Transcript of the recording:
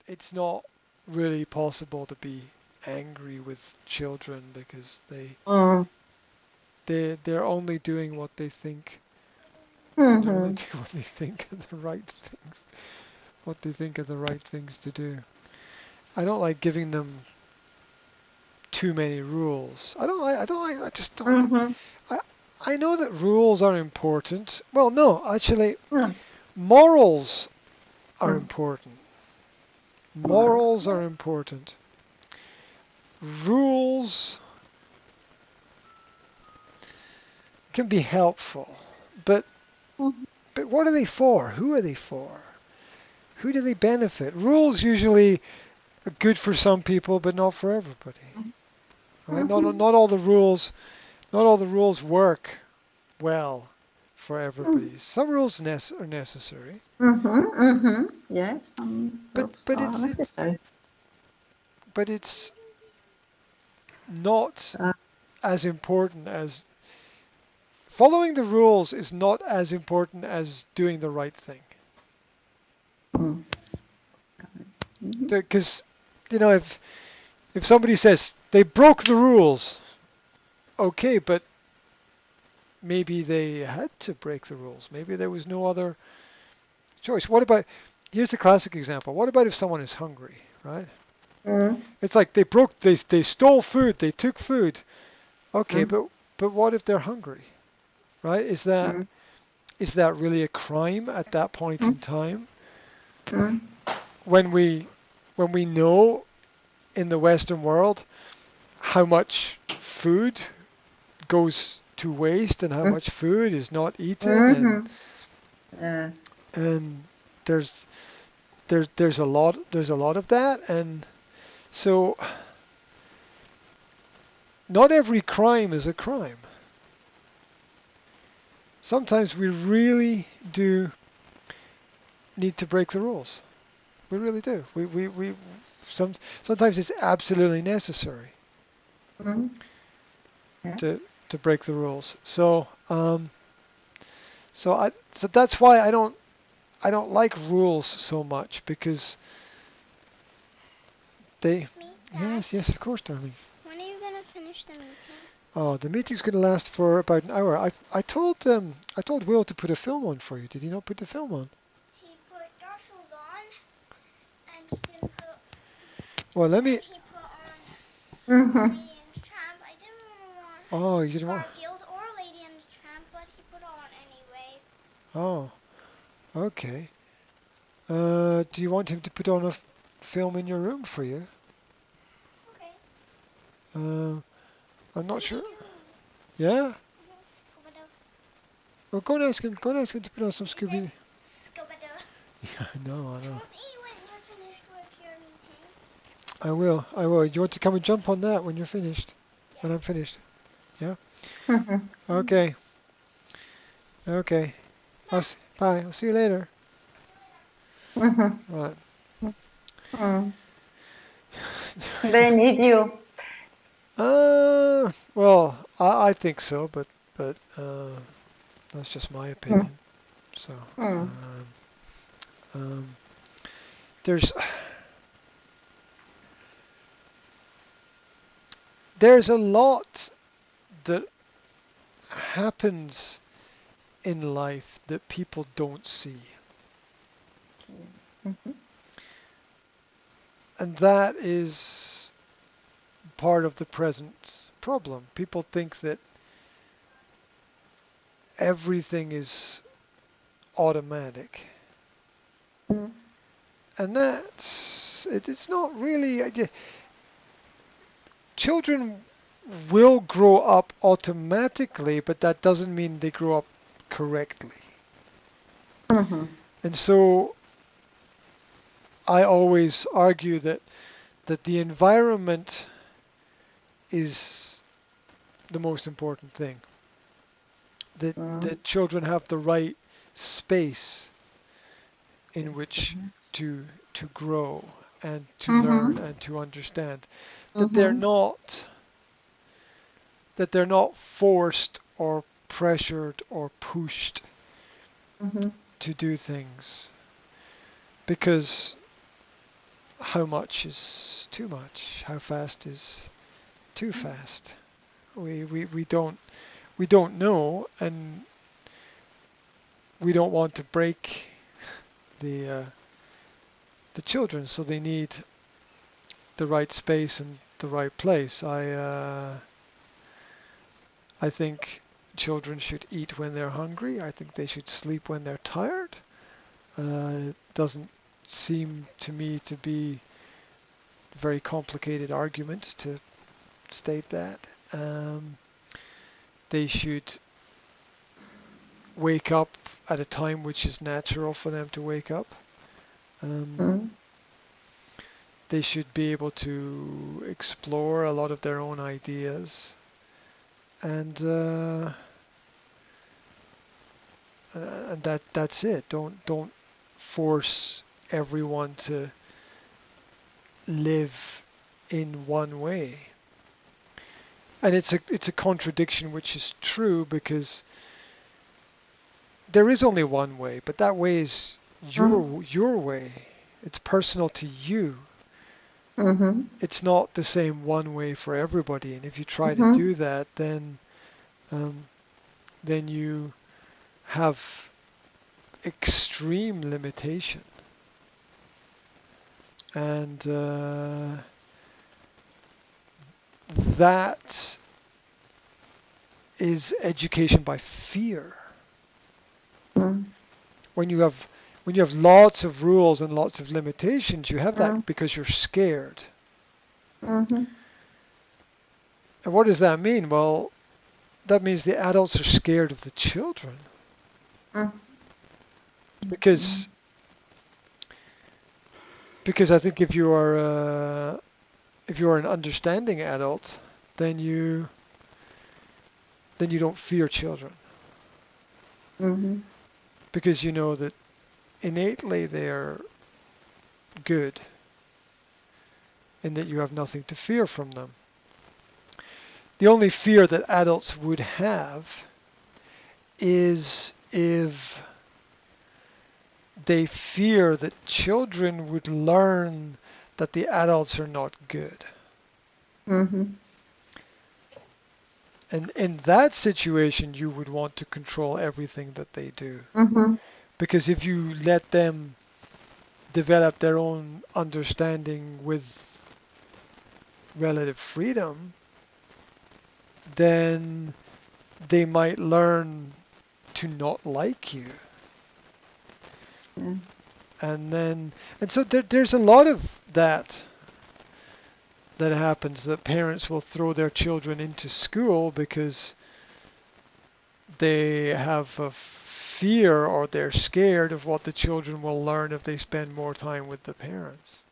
it's not really possible to be angry with children because Mm. they're only doing what they think. They're only Mm-hmm. doing what they think are the right things. What they think are the right things to do. I don't like giving them too many rules. I just don't like. Mm-hmm. I I know that rules are important. Well, no, actually, Mm. morals are Mm. important. Morals Marvelous. are important. Rules can be helpful, but Mm-hmm. what are they for? Who are they for? Who do they benefit? Rules usually are good for some people, but not for everybody. Right? Mm-hmm. Not all the rules work well for everybody. Some rules are necessary, Mm-hmm. Mm-hmm. Yes, some but rules but are necessary. it's not Uh, as important as following the rules is not as important as doing the right thing. mm. Mm-hmm. Because if somebody says they broke the rules, okay, but maybe they had to break the rules. Maybe there was no other choice. What about, here's the classic example. What about if someone is hungry, right? Mm. It's like they stole food, they took food. Okay, Mm. but what if they're hungry, right? Mm. Is that really a crime at that point Mm. in time Mm. when we know in the Western world how much food goes to waste and how Mm. much food is not eaten Mm-hmm. Yeah. and there's there's a lot of that, and so not every crime is a crime. Sometimes we really do need to break the rules. We really do. We sometimes it's absolutely necessary Mm. Yeah. to break the rules. So that's why I don't like rules so much because they. Excuse me, Dad. Yes, yes, of course, darling. When are you gonna finish the meeting? Oh, the meeting's going to last for about an hour. I told Will to put a film on for you. Did he not put the film on? He put Darshall's on, and he didn't put. Well, let me. And he put on Mm-hmm. Lady and the Tramp. I didn't want Oh, you didn't want. Garfield or Lady and the Tramp, but he put on anyway. Oh, okay. Do you want him to put on a film in your room for you? Okay. Uh, I'm not Scooby sure. Doo. Yeah. Scooby Doo. Well, go and ask him. Go and ask him to put on some He said Scooby. Scooby Doo. Yeah, I know, I know. Tell me when you're finished with your meeting. I will. I will. You want to come and jump on that when you're finished? Yes. When I'm finished? Yeah. Mm-hmm. Okay. Okay. Bye. Bye. I'll see you later. Mm-hmm. Right. Mm. They need you. Well, I think so, but that's just my Mm. opinion. So, Mm. um, um, there's there's a lot that happens in life that people don't see, Mm-hmm. and that is part of the present problem. People think that everything is automatic, Mm. and it's not really. Children will grow up automatically, but that doesn't mean they grow up correctly. Mm-hmm. And so I always argue that the environment is the most important thing. Mm. That children have the right space in which Yes. to grow and to learn Mm-hmm. and to understand. That they're Mm-hmm. not that they're not forced or pressured or pushed Mm-hmm. to do things because how much is too much? How fast is too fast? We don't know, and we don't want to break the children, so they need the right space and the right place. I think children should eat when they're hungry. I think they should sleep when they're tired. It doesn't seem to me to be a very complicated argument to state that. They should wake up at a time which is natural for them to wake up. They should be able to explore a lot of their own ideas, and that's it. Don't force everyone to live in one way. And it's a contradiction which is true, because there is only one way, but that way is your way. It's personal to you. It's not the same one way for everybody, and if you try to do that, then you have extreme limitation, and that is education by fear. When you have lots of rules and lots of limitations, you have that because you're scared. And what does that mean? Well, that means the adults are scared of the children. Because I think if you are an understanding adult, then you don't fear children. Because you know that innately they're good, and that you have nothing to fear from them. The only fear that adults would have is if they fear that children would learn that the adults are not good. And in that situation, you would want to control everything that they do. Because if you let them develop their own understanding with relative freedom, then they might learn to not like you. And so there's a lot of that happens, that parents will throw their children into school because they have a fear, or they're scared of what the children will learn if they spend more time with the parents.